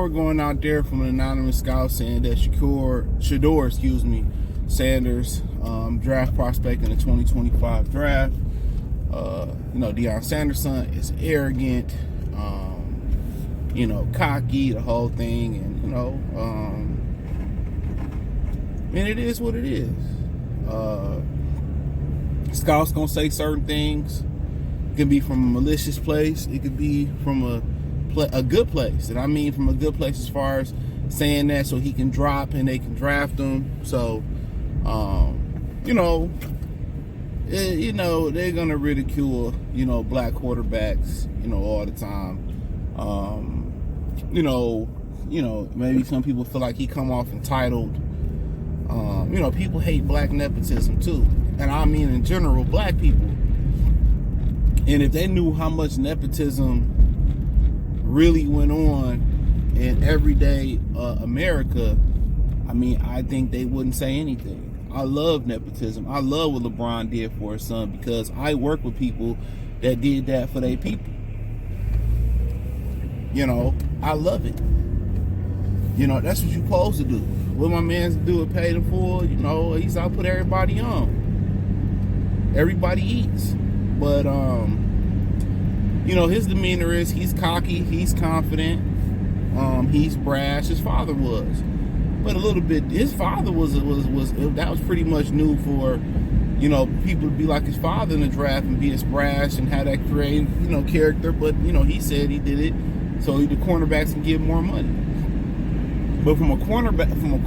report going out there from an anonymous scout saying that Shedeur, Sanders, draft prospect in the 2025 draft. Deion Sanders' son is arrogant, cocky, the whole thing, and it is what it is. Scouts gonna say certain things. It can be from a malicious place. It could be from a good place, and I mean from a good place as far as saying that so he can drop and they can draft him. So, they're gonna ridicule, black quarterbacks, all the time. Maybe some people feel like he come off entitled. People hate black nepotism too, and I mean in general, black people. And if they knew how much nepotism really went on in everyday America, I think they wouldn't say anything. I love nepotism. I love what LeBron did for his son because I work with people that did that for their people. I love it. That's what you're supposed to do. What my man's do it, pay the full, he's out, put everybody on. Everybody eats. But, his demeanor is he's cocky, he's confident, he's brash. His father was. But a little bit, his father was that was pretty much new for, people to be like his father in the draft and be as brash and have that great, character. But, he said he did it so the cornerbacks can get more money. But from a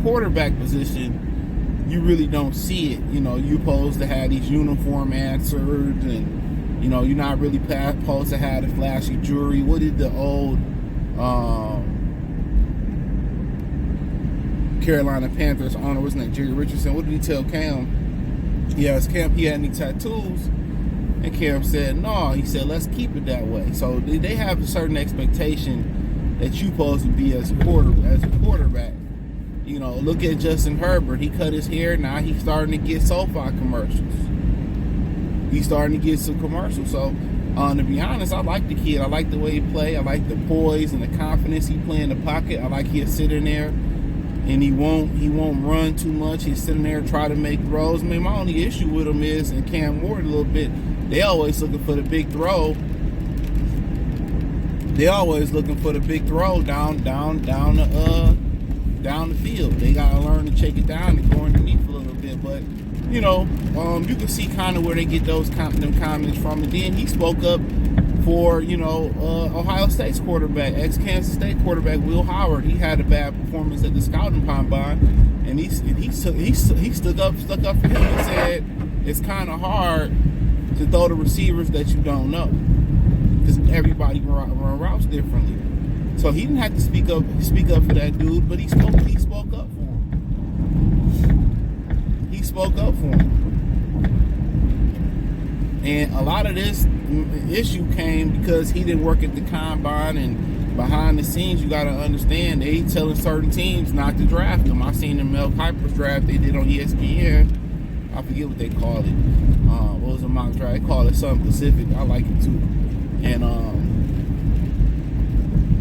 quarterback position, you really don't see it. You're supposed to have these uniform answers, and you're not really supposed to have the flashy jewelry. What did the old Carolina Panthers owner, wasn't that Jerry Richardson? What did he tell Cam? He asked Cam he had any tattoos, and Cam said no. He said let's keep it that way. So they have a certain expectation that you're supposed to be as a quarterback. Look at Justin Herbert. He cut his hair. Now he's starting to get SoFi commercials. He's starting to get some commercials. So, to be honest, I like the kid. I like the way he play. I like the poise and the confidence he play in the pocket. I like he'll sit in there and he won't run too much. He's sitting there and try to make throws. My only issue with him is, and Cam Ward a little bit, they always looking for the big throw. They always looking for the big throw down the field. They gotta learn to take it down and go underneath a little bit. But you can see kind of where they get them comments from. And then he spoke up for Ohio State's quarterback, ex-Kansas State quarterback Will Howard. He had a bad performance at the scouting combine, and he stuck up for him and said it's kind of hard to throw the receivers that you don't know, because everybody run routes differently. So he didn't have to speak up for that dude, but he spoke up for him. He spoke up for him. And a lot of this issue came because he didn't work at the combine, and behind the scenes, you got to understand, they telling certain teams not to draft them. I seen the Mel Kiper's draft they did on ESPN. I forget what they called it. What was a mock draft? They called it something specific. I like it too. And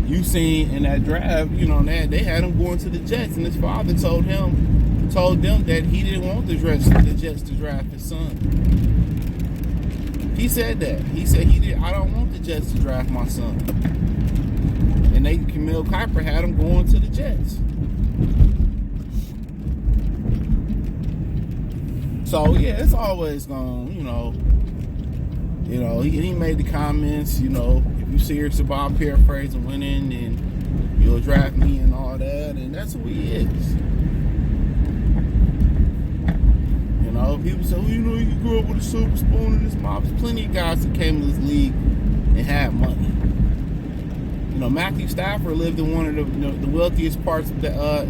you seen in that draft, that they had him going to the Jets, and his father told them that he didn't want the Jets to draft his son. He said that. He said I don't want the Jets to draft my son. And Mel Kiper had him going to the Jets. So yeah, it's always gonna, he made the comments, if you're serious about paraphrasing winning, then you'll draft me and all that, and that's who he is. People say, you grew up with a silver spoon in his mouth. There's plenty of guys that came to this league and had money. Matthew Stafford lived in one of the wealthiest parts of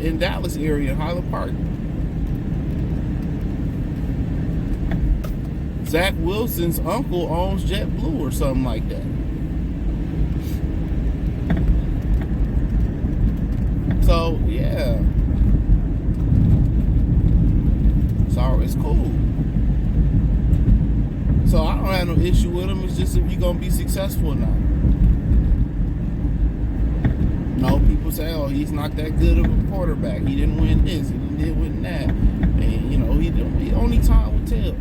in Dallas area, Highland Park. Zach Wilson's uncle owns JetBlue or something like that. So, yeah. So, it's cool. So, I don't have no issue with him. It's just if you're going to be successful or not. know, people say, oh, he's not that good of a quarterback. He didn't win this, he didn't win that. And, you know, only time will tell.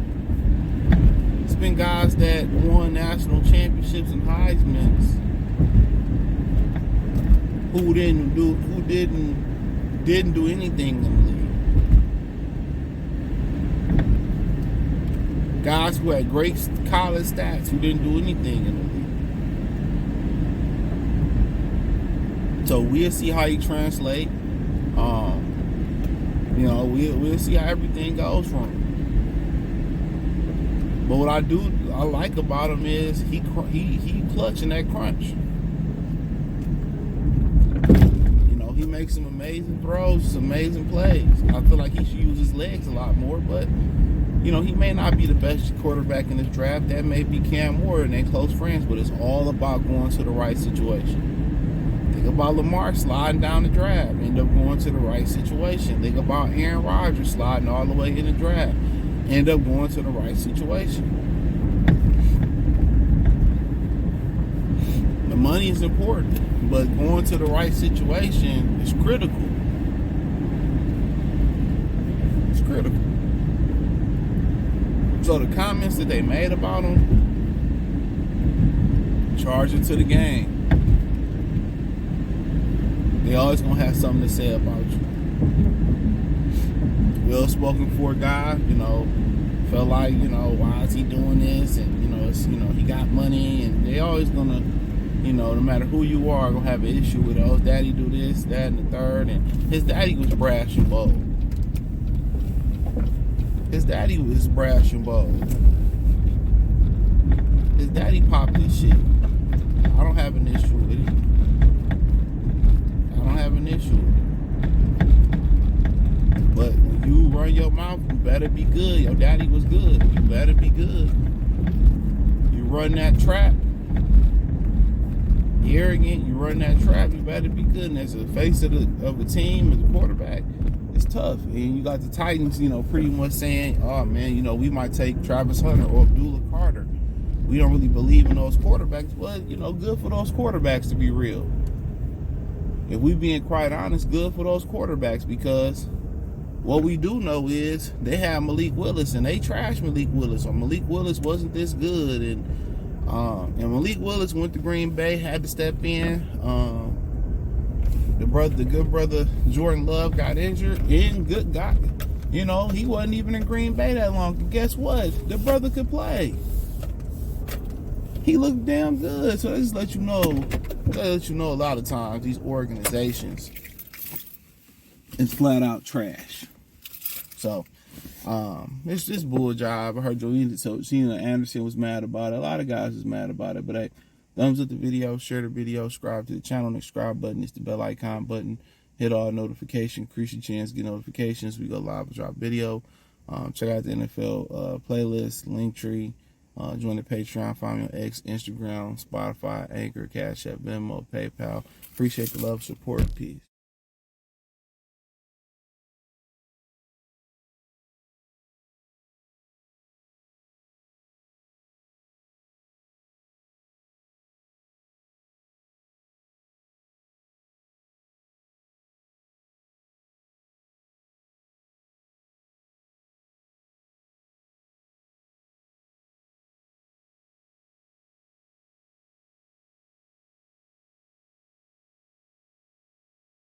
It's been guys that won national championships and Heisman's who didn't do anything in the league. Guys who had great college stats who didn't do anything in the league. So we'll see how he translate. You know, we'll see how everything goes for him. But what I like about him is he clutching that crunch. You know, he makes some amazing throws, some amazing plays. I feel like he should use his legs a lot more, but you know, he may not be the best quarterback in this draft. That may be Cam Ward and they're close friends, but it's all about going to the right situation. Think about Lamar sliding down the draft, end up going to the right situation. Think about Aaron Rodgers sliding all the way in the draft, end up going to the right situation. The money is important, but going to the right situation is critical. It's critical. So the comments that they made about him, charge it to the game. They always gonna have something to say about you. Well spoken for guy, you know, felt like, you know, why is he doing this? And, you know, it's, you know, he got money, and they always gonna, you know, no matter who you are, gonna have an issue with, oh, his daddy do this, that, and the third. And his daddy was brash and bold. His daddy was brash and bold. His daddy popped this shit. I don't have an issue with it. I don't have an issue with it. But when you run your mouth, you better be good. Your daddy was good. You better be good. You run that trap, arrogant, you run that trap, you better be good. And as a face of a team, as a quarterback, it's tough. And you got the Titans, you know, pretty much saying, oh man, you know, we might take Travis Hunter or Abdullah Carter. We don't really believe in those quarterbacks, but, you know, good for those quarterbacks to be real. If we being quite honest, good for those quarterbacks, because what we do know is they have Malik Willis and they trashed Malik Willis, or Malik Willis wasn't this good, and Malik Willis went to Green Bay, had to step in. The good brother Jordan Love got injured, and you know, he wasn't even in Green Bay that long. And guess what? The brother could play. He looked damn good. So they just let you know a lot of times these organizations is flat out trash. So it's just bull job. I heard Josina Anderson was mad about it. A lot of guys is mad about it. But hey, thumbs up the video, share the video, subscribe to the channel. The subscribe button is the bell icon button. Hit all notifications, increase your chance to get notifications. We go live and drop video. Check out the NFL playlist, Linktree. Join the Patreon. Find me on X, Instagram, Spotify, Anchor, Cash App, Venmo, PayPal. Appreciate the love, support. Peace.